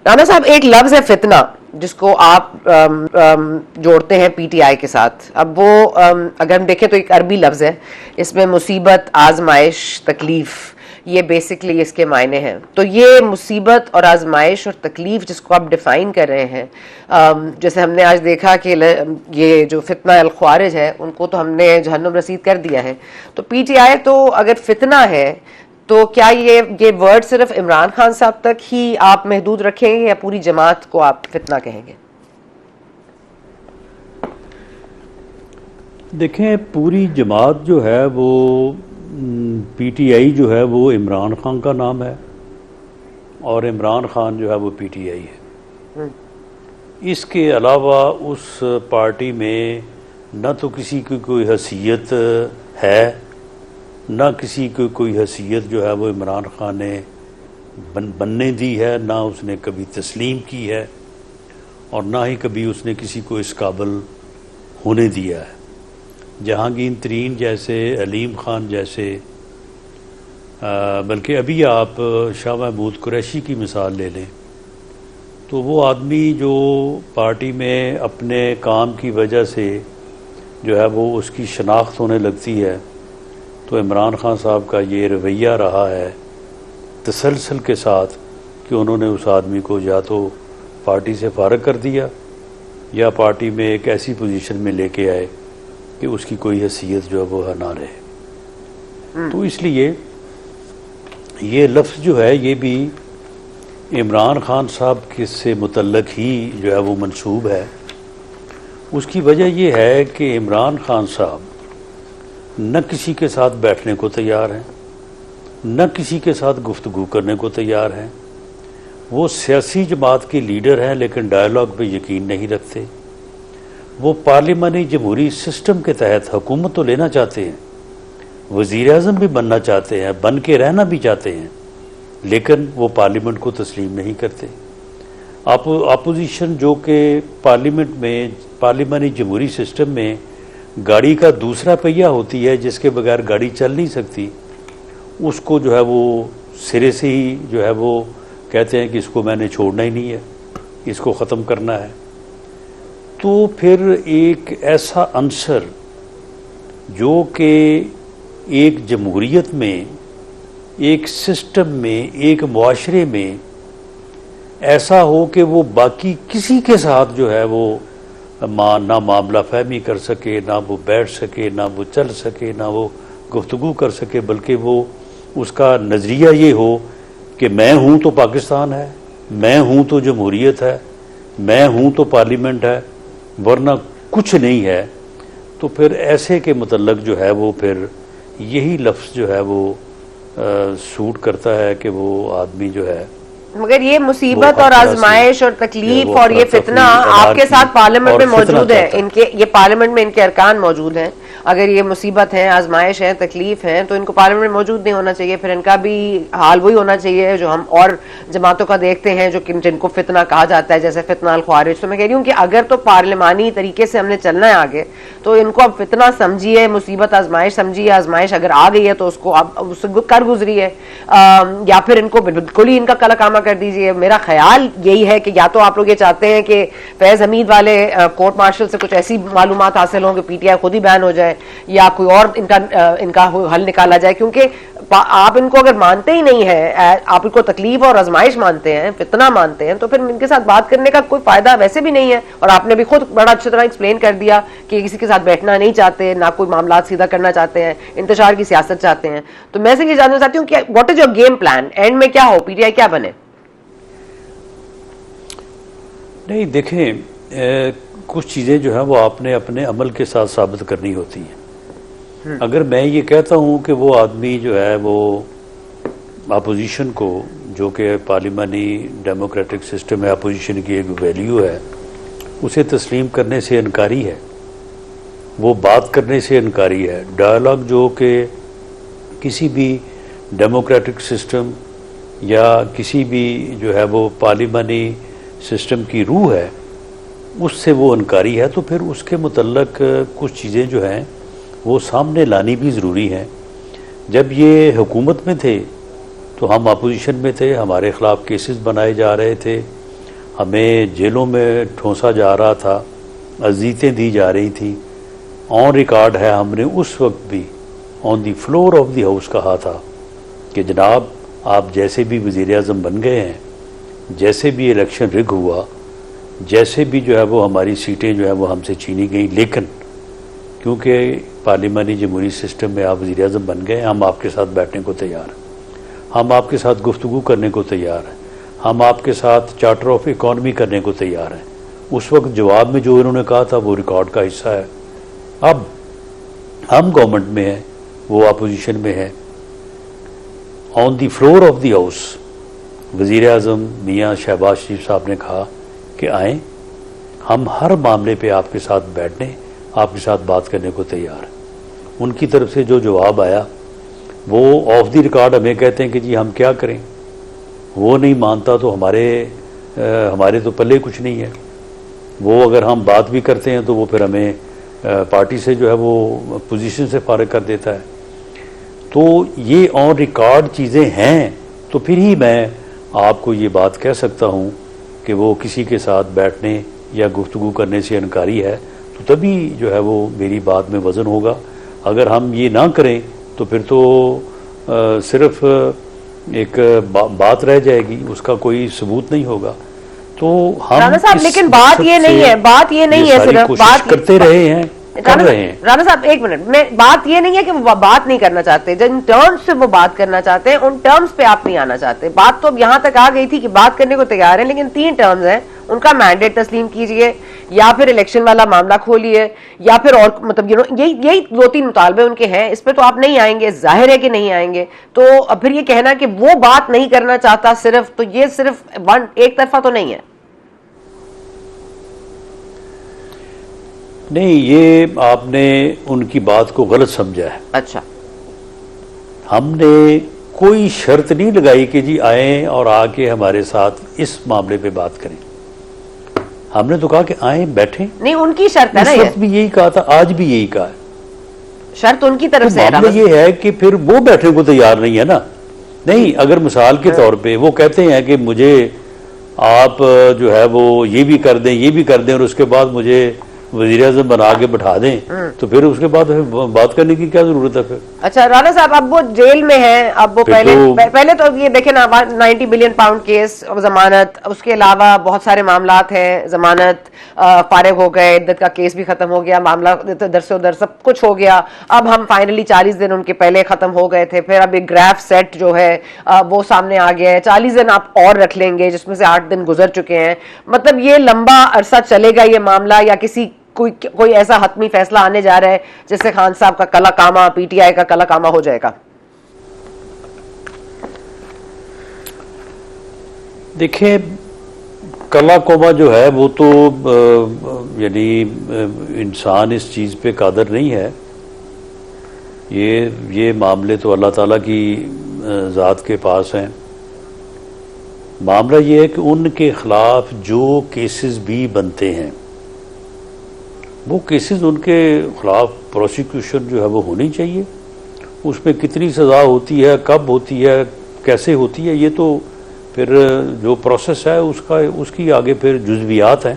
رانا صاحب ایک لفظ ہے فتنہ جس کو آپ جوڑتے ہیں پی ٹی آئی کے ساتھ. اب وہ اگر ہم دیکھیں تو ایک عربی لفظ ہے, اس میں مصیبت, آزمائش, تکلیف, یہ بیسکلی اس کے معنی ہیں. تو یہ مصیبت اور آزمائش اور تکلیف جس کو آپ ڈیفائن کر رہے ہیں, جیسے ہم نے آج دیکھا کہ یہ جو فتنہ الخوارج ہے ان کو تو ہم نے جہنم رسید کر دیا ہے, تو پی ٹی آئی تو اگر فتنہ ہے تو کیا یہ ورڈ صرف عمران خان صاحب تک ہی آپ محدود رکھیں گے یا پوری جماعت کو آپ فتنہ کہیں گے؟ دیکھیں پوری جماعت جو ہے وہ پی ٹی آئی جو ہے وہ عمران خان کا نام ہے اور عمران خان جو ہے وہ پی ٹی آئی ہے. اس کے علاوہ اس پارٹی میں نہ تو کسی کی کوئی حیثیت ہے, نہ کسی کو کوئی حیثیت جو ہے وہ عمران خان نے بننے دی ہے, نہ اس نے کبھی تسلیم کی ہے اور نہ ہی کبھی اس نے کسی کو اس قابل ہونے دیا ہے. جہانگیر ترین جیسے, علیم خان جیسے, بلکہ ابھی آپ شاہ محمود قریشی کی مثال لے لیں تو وہ آدمی جو پارٹی میں اپنے کام کی وجہ سے جو ہے وہ اس کی شناخت ہونے لگتی ہے, تو عمران خان صاحب کا یہ رویہ رہا ہے تسلسل کے ساتھ کہ انہوں نے اس آدمی کو یا تو پارٹی سے فارغ کر دیا یا پارٹی میں ایک ایسی پوزیشن میں لے کے آئے کہ اس کی کوئی حیثیت جو ہے وہ نہ رہے. تو اس لیے یہ لفظ جو ہے یہ بھی عمران خان صاحب کے سے متعلق ہی جو ہے وہ منسوب ہے. اس کی وجہ یہ ہے کہ عمران خان صاحب نہ کسی کے ساتھ بیٹھنے کو تیار ہیں, نہ کسی کے ساتھ گفتگو کرنے کو تیار ہیں. وہ سیاسی جماعت کے لیڈر ہیں لیکن ڈائیلاگ پہ یقین نہیں رکھتے. وہ پارلیمانی جمہوری سسٹم کے تحت حکومت تو لینا چاہتے ہیں, وزیر اعظم بھی بننا چاہتے ہیں, بن کے رہنا بھی چاہتے ہیں, لیکن وہ پارلیمنٹ کو تسلیم نہیں کرتے. اپوزیشن جو کہ پارلیمنٹ میں پارلیمانی جمہوری سسٹم میں گاڑی کا دوسرا پہیہ ہوتی ہے جس کے بغیر گاڑی چل نہیں سکتی, اس کو جو ہے وہ سرے سے ہی جو ہے وہ کہتے ہیں کہ اس کو میں نے چھوڑنا ہی نہیں ہے, اس کو ختم کرنا ہے. تو پھر ایک ایسا عنصر جو کہ ایک جمہوریت میں, ایک سسٹم میں, ایک معاشرے میں ایسا ہو کہ وہ باقی کسی کے ساتھ جو ہے وہ نہ معاملہ فہمی کر سکے, نہ وہ بیٹھ سکے, نہ وہ چل سکے, نہ وہ گفتگو کر سکے, بلکہ وہ اس کا نظریہ یہ ہو کہ میں ہوں تو پاکستان ہے, میں ہوں تو جمہوریت ہے, میں ہوں تو پارلیمنٹ ہے, ورنہ کچھ نہیں ہے. تو پھر ایسے کے متعلق جو ہے وہ پھر یہی لفظ جو ہے وہ سوٹ کرتا ہے کہ وہ آدمی جو ہے. مگر یہ مصیبت اور آزمائش اور تکلیف اور یہ فتنہ آپ کے ساتھ پارلیمنٹ میں موجود ہے, ان کے یہ پارلیمنٹ میں ان کے ارکان موجود ہیں. اگر یہ مصیبت ہیں, آزمائش ہیں, تکلیف ہیں تو ان کو پارلیمنٹ میں موجود نہیں ہونا چاہیے. پھر ان کا بھی حال وہی ہونا چاہیے جو ہم اور جماعتوں کا دیکھتے ہیں جو جن کو فتنہ کہا جاتا ہے, جیسے فتنہ الخوارج. تو میں کہہ رہی ہوں کہ اگر تو پارلیمانی طریقے سے ہم نے چلنا ہے آگے تو ان کو اب فتنہ سمجھیے, مصیبت آزمائش سمجھیے. آزمائش اگر آ گئی ہے تو اس کو اب اس سے کر گزری ہے, یا پھر ان کو بالکل ہی ان کا کلا کامہ کر دیجیے. میرا خیال یہی ہے کہ یا تو آپ لوگ یہ چاہتے ہیں کہ فیض حمید والے کورٹ مارشل سے کچھ ایسی معلومات حاصل ہوں کہ پی ٹی آئی خود ہی بیان ہو جائے, یا کوئی اور ان کا حل نکالا جائے. کیونکہ آپ ان کو اگر مانتے ہی نہیں ہیں, آپ ان کو تکلیف اور آزمائش مانتے ہیں, فتنہ مانتے ہیں, تو پھر ان کے ساتھ بات کرنے کا کوئی فائدہ ویسے بھی نہیں ہے. اور آپ نے بھی خود بڑا اچھی طرح ایکسپلین کر دیا کہ کسی کے ساتھ بیٹھنا نہیں چاہتے, نہ کوئی معاملات سیدھا کرنا چاہتے ہیں, انتشار کی سیاست چاہتے ہیں. تو میں سے یہ جاننا چاہتی ہوں کہ what is your game plan, and میں کیا ہو, پی ٹی آئی کیا بنے؟ نہیں دیکھیں, کچھ چیزیں جو ہیں وہ آپ نے اپنے عمل کے ساتھ ثابت کرنی ہوتی ہیں. اگر میں یہ کہتا ہوں کہ وہ آدمی جو ہے وہ اپوزیشن کو, جو کہ پارلیمانی ڈیموکریٹک سسٹم ہے, اپوزیشن کی ایک ویلیو ہے, اسے تسلیم کرنے سے انکاری ہے, وہ بات کرنے سے انکاری ہے. ڈائیلاگ جو کہ کسی بھی ڈیموکریٹک سسٹم یا کسی بھی جو ہے وہ پارلیمانی سسٹم کی روح ہے, اس سے وہ انکاری ہے. تو پھر اس کے متعلق کچھ چیزیں جو ہیں وہ سامنے لانی بھی ضروری ہیں. جب یہ حکومت میں تھے تو ہم اپوزیشن میں تھے, ہمارے خلاف کیسز بنائے جا رہے تھے, ہمیں جیلوں میں ٹھونسا جا رہا تھا، اذیتیں دی جا رہی تھیں. آن ریکارڈ ہے ہم نے اس وقت بھی آن دی فلور آف دی ہاؤس کہا تھا کہ جناب آپ جیسے بھی وزیر اعظم بن گئے ہیں، جیسے بھی الیکشن رگ ہوا، جیسے بھی جو ہے وہ ہماری سیٹیں جو ہے وہ ہم سے چھینی گئیں، لیکن کیونکہ پارلیمانی جمہوری سسٹم میں آپ وزیر اعظم بن گئے، ہم آپ کے ساتھ بیٹھنے کو تیار ہیں، ہم آپ کے ساتھ گفتگو کرنے کو تیار ہیں، ہم آپ کے ساتھ چارٹر آف اکانومی کرنے کو تیار ہیں. اس وقت جواب میں جو انہوں نے کہا تھا وہ ریکارڈ کا حصہ ہے. اب ہم گورنمنٹ میں ہیں، وہ اپوزیشن میں ہے. آن دی فلور آف دی ہاؤس وزیر اعظم میاں شہباز شریف صاحب نے کہا کہ آئیں، ہم ہر معاملے پہ آپ کے ساتھ بیٹھنے، آپ کے ساتھ بات کرنے کو تیار ہیں. ان کی طرف سے جو جواب آیا وہ آف دی ریکارڈ ہمیں کہتے ہیں کہ جی ہم کیا کریں، وہ نہیں مانتا تو ہمارے تو پلے کچھ نہیں ہے. وہ اگر ہم بات بھی کرتے ہیں تو وہ پھر ہمیں پارٹی سے جو ہے وہ پوزیشن سے فارغ کر دیتا ہے. تو یہ آن ریکارڈ چیزیں ہیں تو پھر ہی میں آپ کو یہ بات کہہ سکتا ہوں کہ وہ کسی کے ساتھ بیٹھنے یا گفتگو کرنے سے انکاری ہے، تو تبھی جو ہے وہ میری بات میں وزن ہوگا. اگر ہم یہ نہ کریں تو پھر تو صرف ایک بات رہ جائے گی، اس کا کوئی ثبوت نہیں ہوگا. تو ہم رانا صاحب لیکن بات یہ نہیں ہے، بات یہ نہیں ہے صرف کوشش کرتے رہے ہیں، کر رہے ہیں. رانا صاحب ایک منٹ، میں بات یہ نہیں ہے کہ وہ بات نہیں کرنا چاہتے، جن ٹرمز سے وہ بات کرنا چاہتے ہیں ان ٹرمز پہ آپ نہیں آنا چاہتے. بات تو اب یہاں تک آ گئی تھی کہ بات کرنے کو تیار ہیں، لیکن 3 ٹرمز ہیں، ان کا مینڈیٹ تسلیم کیجئے، یا پھر الیکشن والا معاملہ کھولیے، یا پھر اور مطلب یہی 2-3 مطالبے ان کے ہیں. اس پہ تو آپ نہیں آئیں گے، ظاہر ہے کہ نہیں آئیں گے. تو اب پھر یہ کہنا کہ وہ بات نہیں کرنا چاہتا صرف، تو یہ صرف ایک طرفہ تو نہیں ہے. نہیں، یہ آپ نے ان کی بات کو غلط سمجھا ہے. اچھا، ہم نے کوئی شرط نہیں لگائی کہ جی آئیں اور آ کے ہمارے ساتھ اس معاملے پہ بات کریں. ہم نے تو کہا کہ آئیں، بیٹھیں. نہیں، ان کی شرط ہے نا، اس وقت بھی یہی کہا تھا، آج بھی یہی کہا ہے. شرط ان کی طرف سے ہے. معاملہ یہ ہے کہ پھر وہ بیٹھنے کو تیار نہیں ہے نا. نہیں، اگر مثال کے طور پہ وہ کہتے ہیں کہ مجھے آپ جو ہے وہ یہ بھی کر دیں، یہ بھی کر دیں، اور اس کے بعد مجھے وزیر اعظم بنا کے بٹھا دیں، تو پھر اس کے بعد بات کرنے کی کیا ضرورت ہے پھر؟ اچھا رانا صاحب، اب وہ جیل میں ہیں، اب وہ پہلے تو یہ دیکھیں نا 90 بلین پاؤنڈ کیس، ضمانت، اس کے علاوہ بہت سارے معاملات ہیں. ضمانت فارغ ہو گئے، عدت کا کیس بھی ختم ہو گیا، معاملہ ادھر سے ادھر سب کچھ ہو گیا. اب ہم فائنلی 40 دن ان کے پہلے ختم ہو گئے تھے، پھر اب ایک گراف سیٹ جو ہے وہ سامنے آ گیا ہے. 40 دن آپ اور رکھ لیں گے، جس میں سے 8 دن گزر چکے ہیں. مطلب یہ لمبا عرصہ چلے گا یہ معاملہ، یا کوئی ایسا حتمی فیصلہ آنے جا رہا ہے جس سے خان صاحب کا کلا کاما، پی ٹی آئی کا کلا کاما ہو جائے گا؟ دیکھیں، کلا کوما جو ہے وہ تو یعنی انسان اس چیز پہ قادر نہیں ہے. یہ معاملے تو اللہ تعالیٰ کی ذات کے پاس ہیں. معاملہ یہ ہے کہ ان کے خلاف جو کیسز بھی بنتے ہیں، وہ کیسز ان کے خلاف پروسیکیوشن جو ہے وہ ہونی چاہیے. اس میں کتنی سزا ہوتی ہے، کب ہوتی ہے، کیسے ہوتی ہے، یہ تو پھر جو پروسیس ہے اس کی آگے پھر جزویات ہیں.